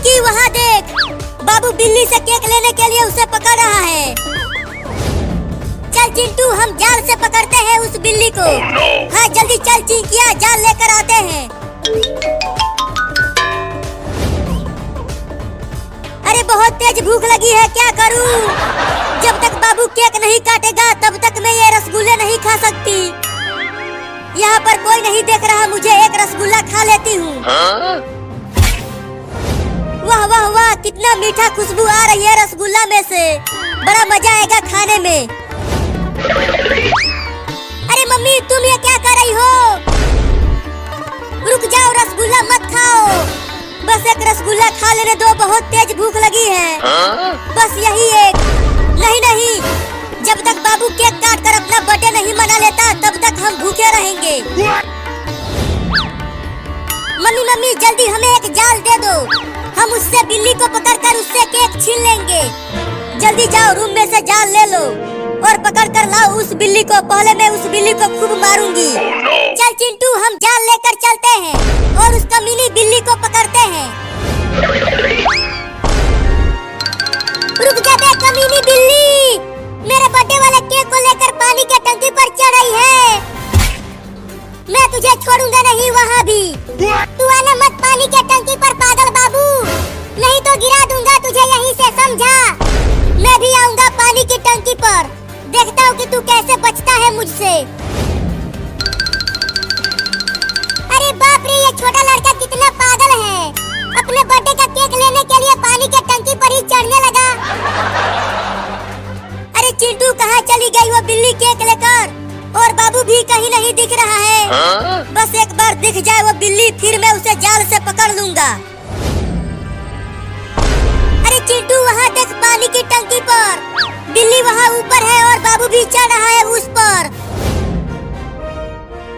चिंकी वहाँ देख, बाबू बिल्ली से केक लेने के लिए उसे पकड़ रहा है। चल चिंटू, हम जाल से पकड़ते हैं उस बिल्ली को। हाँ जल्दी चल चिंकिया, जाल लेकर आते हैं। अरे बहुत तेज भूख लगी है, क्या करूं? जब तक बाबू केक नहीं काटेगा तब तक मैं ये रसगुल्ले नहीं खा सकती। यहाँ पर कोई नहीं देख रहा मुझे, एक रसगुल्ला खा लेती हूँ। वाह वाह वाह, कितना मीठा खुशबू आ रही है रसगुल्ला में से। बड़ा मजा आएगा खाने में। अरे मम्मी, तुम ये क्या कर रही हो? रुक जाओ, रसगुल्ला मत खाओ। बस एक रसगुल्ला खा लेने दो, बहुत तेज भूख लगी है। बस यही एक। नहीं नहीं, जब तक बाबू केक काट कर अपना बर्थडे नहीं मना लेता तब तक हम भूखे रहेंगे। मम्मी मम्मी, जल्दी हमें एक जाल दे दो, हम उससे बिल्ली को पकड़कर उससे केक छीन लेंगे। जल्दी जाओ, रूम में से जाल ले लो और पकड़ कर लाओ उस बिल्ली को। पहले मैं उस बिल्ली को खूब मारूंगी। चल चिंटू, हम जाल लेकर चलते हैं और उस कमीनी बिल्ली को पकड़ते हैं। रुक जा बे कमीनी बिल्ली, मेरे बर्थडे वाले केक को लेकर पानी के टंकी पर चढ़ रही है। मैं तुझे छोड़ूंगा नहीं वहाँ भी। तू आना मत पानी के टंकी पर पागल बाबू, नहीं तो गिरा दूंगा तुझे यहीं से, समझा? मैं भी आऊंगा पानी की टंकी पर, देखता हूँ कि तू कैसे बचता है मुझसे। अरे बाप रे, ये छोटा लड़का कितना पागल है, अपने बर्थडे का केक लेने के लिए पानी के टंकी पर ही चढ़ने लगा। अरे चिंटू, कहाँ चली गई वो बिल्ली केक लेकर? और बाबू भी कहीं नहीं दिख रहा है। बस एक बार दिख जाए वो बिल्ली, फिर मैं उसे जाल से पकड़ लूंगा। अरे चिंटू, वहाँ देख पानी की टंकी पर बिल्ली वहाँ ऊपर है और बाबू भी चढ़ रहा है उस पर।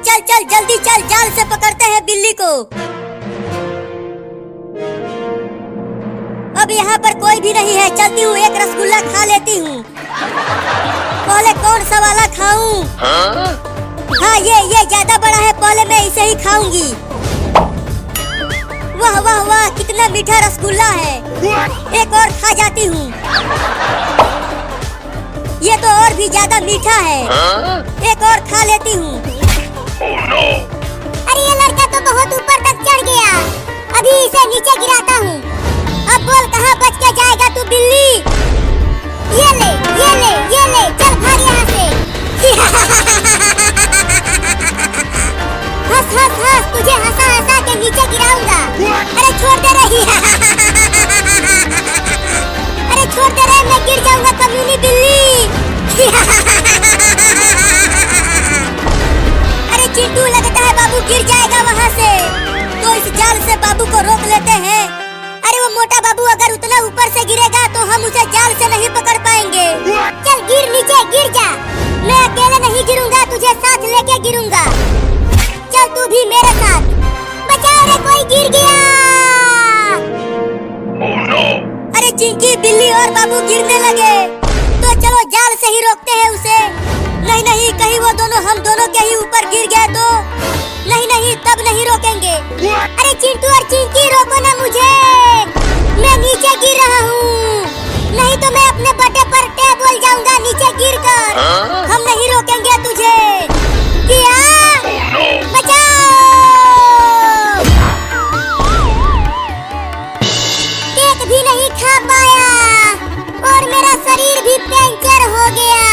चल चल जल्दी चल, जाल से पकड़ते हैं बिल्ली को। अब यहाँ पर कोई भी नहीं है, चलती हूँ एक रसगुल्ला खा लेती हूँ। पहले कौन सा वाला खाऊं? हाँ ये ज्यादा बड़ा है, पहले मैं इसे ही खाऊंगी। वाह वाह वाह, कितना मीठा रसगुल्ला है। एक और खा जाती हूँ, ये तो और भी ज्यादा मीठा है। एक और खा लेती हूँ। अरे ये लड़का तो बहुत ऊपर तक चढ़ गया, अभी इसे नीचे गिराता हूँ। अब बोल कहाँ बच के जाएगा तू बिल्ली? ये ले ये ले ये ले, चल भाग यहाँ से। हंस हंस हंस, तुझे हंसा हंसा के नीचे गिराऊंगा। अरे छोड़ दे रही। अरे छोड़ दे रहे, मैं गिर जाऊंगा कमीनी बिल्ली। अरे चिंटू, लगता है बाबू गिर जाएगा वहाँ से, तो इस जाल से बाबू को रोक लेते हैं। अरे वो मोटा बाबू अगर उतना ऊपर से गिरेगा तो हम उसे जाल से नहीं पकड़ पाएंगे। चल गिर नीचे, गिर जा, मैं अकेले नहीं गिरूंगा, तुझे साथ लेके गिरूंगा। चल तू भी मेरे साथ। बचाओ रे, कोई गिर गया। अरे चिंकी, बिल्ली और बाबू गिरने लगे, तो चलो जाल से ही रोकते हैं उसे। नहीं नहीं, कहीं वो दोनों हम दोनों के ही ऊपर गिर गए तो? नहीं नहीं, तब नहीं रोकेंगे। अरे चिंटू और चिंकी, रोको ना मुझे, मैं नीचे गिर रहा हूँ, नहीं तो मैं अपने बर्थडे पर टेबल जाऊंगा नीचे गिरकर। हम नहीं रोकेंगे तुझे। किया, बचाओ। केक भी नहीं खा पाया और मेरा शरीर भी पंचर हो गया।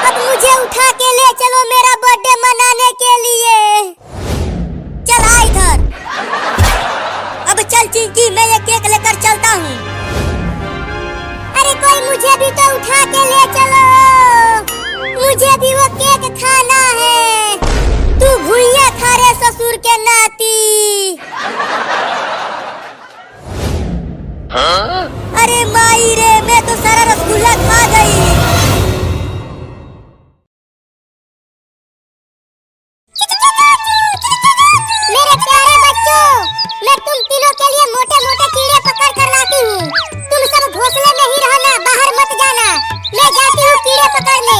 अब मुझे उठा के ले चलो मेरा बर्थडे मनाने के लिए। चल आ इधर। अब चल चिंकी, मैं ये केक लेकर चलता हूँ। अरे कोई मुझे भी तो उठा के ले चलो, मुझे भी वो केक खाना है। तू भुइयां खा रे ससुर के नाती। अरे माई रे, मैं तो सारा रसगुल्ला खा गई। मेरे प्यारे बच्चों, मैं तुम तीनों के लिए मोटे मोटे कीड़े पकड़ कर लाती हूँ। तुम सब घोंसले में ही रहना, बाहर मत जाना। मैं जाती हूँ कीड़े पकड़ने।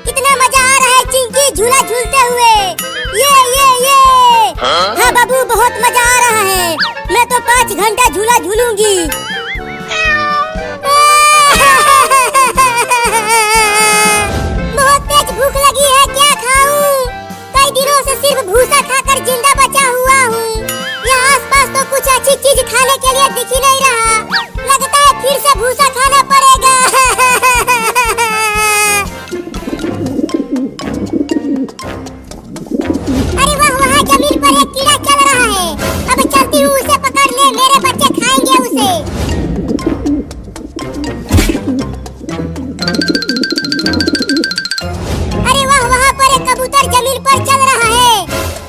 कितना मजा आ रहा है चिंकी झूला झूलते हुए। ये हाँ बाबू, बहुत मजा आ रहा है। मैं तो 5 घंटा झूला झूलूंगी। बहुत तेज भूख लगी है, क्या खाऊं? कई दिनों से सिर्फ भूसा खाकर जिंदा बचा हुआ हूँ। यहाँ आसपास तो कुछ अच्छी चीज खाने के लिए दिख ही नहीं रहा। लगता है फिर से भूसा खाना पड़ेगा। अरे वाह, वहाँ जमीन पर एक कीड़ा चल रहा है। अब चलती हूँ उसे पकड़ने, मेरे बच्चे खाएंगे उसे। अरे वाह, वहाँ पर एक कबूतर जमीन पर चल रहा है।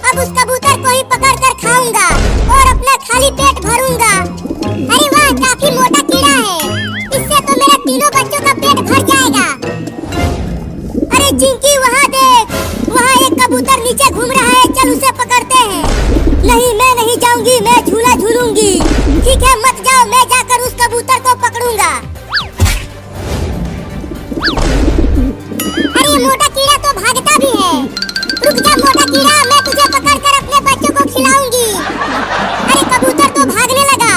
अब उस कबूतर को ही पकड़कर खाऊंगा और अपना खाली पेट भरूंगा। अरे वाह, काफी मोटा कीड़ा है। इससे तो मेरा तीनों बच्चों का पेट भर जाएगा। अरे चिंकी, वहाँ देख, वहाँ एक कबूतर नीचे घूम रहा है। चल उसे पकड़ते हैं। नहीं, मैं नहीं जाऊंगी, मैं झूला झूलूंगी। ठीक है, मत जाओ, मैं जाकर उस कबूतर को पकड़ूंगा। अरे ये मोटा कीड़ा तो भागता भी है। रुक जा मोटा कीड़ा, मैं तुझे पकड़कर अपने बच्चों को खिलाऊंगी। अरे कबूतर तो भागने लगा,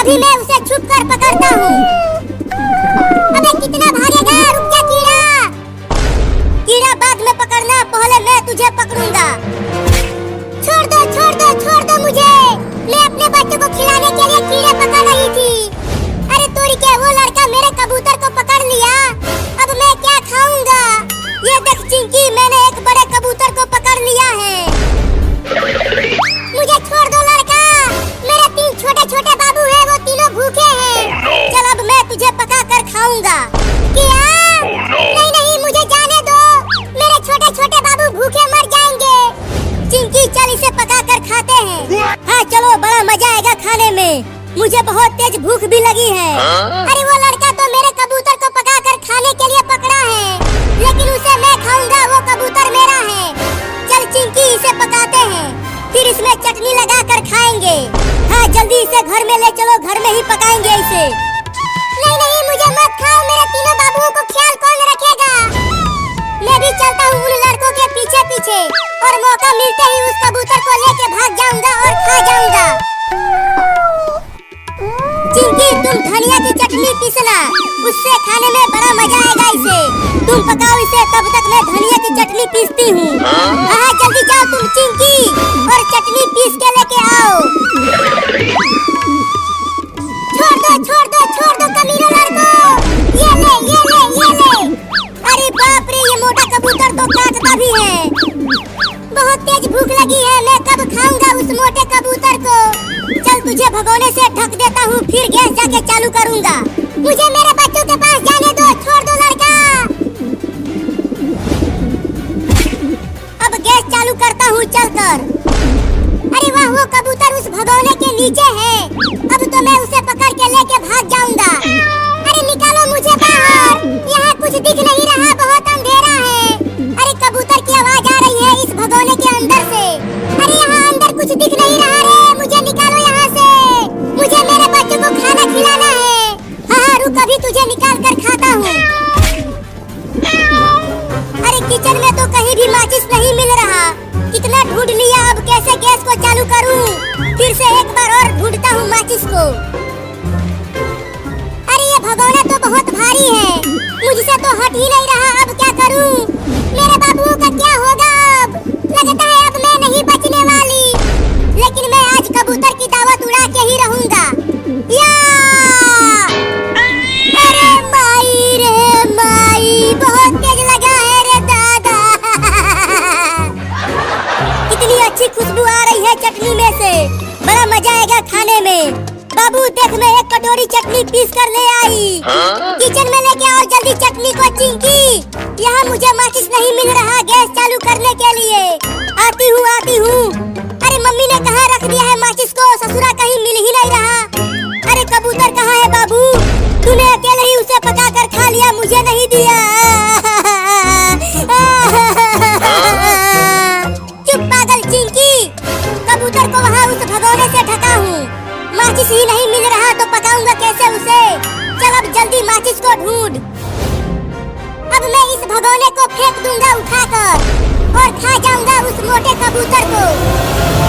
अभी मैं उसे छुप कर पकड़ता हूँ। अबे कितना भागेगा? रुक जा कीड़ा। कीड़ा बाद में पकड़ना, पहले मैं तुझे पकड़ूंगा। छोड़ दो, छोड़ दो, छोड़ दो मुझे। मैं अपने बच्चों को खिलाने के लिए कीड़े पकड़ रही थी। अरे तोरी के, वो लड़का मेरे कबूतर को पकड़ लिया। अब मैं क्या खाऊंगा? ये देख चिंकी, मैंने एक बड़े कबूतर को पकड़ लिया है। मुझे छोड़ दो लड़का, मेरे 3 छोटे छोटे बाबू हैं, वो तीनों भूखे हैं। चल अब मैं तुझे पका कर खाऊंगा। क्या? नहीं नहीं, मुझे जाने दो, मेरे छोटे छोटे बाबू भूखे मर जाएंगे। चिंकी चल इसे पका कर खाते हैं। हाँ चलो, बड़ा मजा आएगा खाने में। मुझे बहुत तेज भूख भी लगी है। अरे वो लड़का तो मेरे कबूतर को पका कर खाने के लिए पकड़ा है, लेकिन उसे मैं खाऊंगा, वो कबूतर मेरा है। चल चिंकी, इसे पकाते हैं, फिर इसमें चटनी लगा कर खाएंगे। हाँ जल्दी इसे घर में ले चलो, घर में ही पकाएंगे इसे। नहीं नहीं, मुझे मत खाओ, मेरे तीनों बाबुओं को ख्याल कौन रखेगा? मैं भी चलता हूँ उन लड़कों के पीछे पीछे, और मौका मिलते ही उस कबूतर को लेके भाग जाऊंगा और खा जाऊंगा। चिंकी, तुम धनिया की चटनी पीसना, उससे खाने में बड़ा मजा आएगा इसे। तुम पकाओ इसे, तब तक मैं धनिया की चटनी पीसती हूँ। हाँ जल्दी जाओ तुम चिंकी, और चटनी पीस के लेके आओ। छोड़ दो, छोड़ दो, छोड़ दो कमीनों लड़कों। ये ले, ये ले, ये ले। अरे बाप रे, ये मोटा कबूतर तो काटता भी है। बहुत तेज भूख लगी है, मैं कब खाऊंगा उस मोटे कबूतर को? चल तुझे भगोने से ढक देता हूँ, फिर गैस जाके चालू करूंगा। मुझे मेरे बच्चों के पास जाने दो, छोड़ दो लड़का। अब गैस चालू करता हूँ चलकर। अरे वाह, वो कबूतर उस भगोने के नीचे है। अब तो मैं उसे पकड़ के लेके भाग जाऊंगा। अरे निकालो मुझे बाहर, यहाँ कुछ दिख नहीं रहा, बहुत अंधेरा है। अरे कबूतर की आवाज आ रही है इस भगोने के अंदर से। अरे यहाँ अंदर कुछ दिख नहीं रहा रे, मुझे निकालो यहाँ से। मुझे मेरे बच्चों को खाना खिलाना है। हाँ रुक, अभी तुझे निकाल कर खाता हूँ। अरे किचन में तो कहीं भी माचिस नहीं मिल रहा। कितना ढूंढ लिया, अब कैसे गैस को चालू करूँ? फिर से एक बार और ढूंढता हूँ माचिस को। अरे ये भगोना तो बहुत भारी है, मुझसे तो हट ही नहीं रहा। अब क्या करूँ? मेरे बाबुओं का क्या होगा? अब लगता है अब मैं नहीं बचने वाली, लेकिन मैं आज कबूतर की दावत उड़ा के ही रहूंगा। या! अरे माई रे माई, बहुत तेज लगा है रे दादा। कितनी अच्छी खुशबू आ रही है चटनी में से, बड़ा मजा आएगा खाने में। बाबू देख, मैं एक कटोरी चटनी पीस कर ले आई। किचन में लेके आओ जल्दी चटनी को चिंकी। यहाँ मुझे माचिस नहीं मिल रहा गैस चालू करने के लिए। आती हूँ, आती हूँ। अरे मम्मी ने कहाँ रख दिया है माचिस को? ससुरा कहीं मिल ही नहीं रहा। अरे कबूतर कहाँ है बाबू? तूने अकेले ही उसे पका कर खा लिया, मुझे नहीं दिया। चुप पागल चिंकी, कबूतर को वहाँ उस भगोने से ढका हूँ। माचिस ही नहीं मिल रहा तो पकाऊंगा कैसे उसे? चल अब जल्दी माचिस को ढूंढ। अब मैं इस भगोने को फेंक दूंगा उठाकर, और खा जाऊंगा उस मोटे कबूतर को।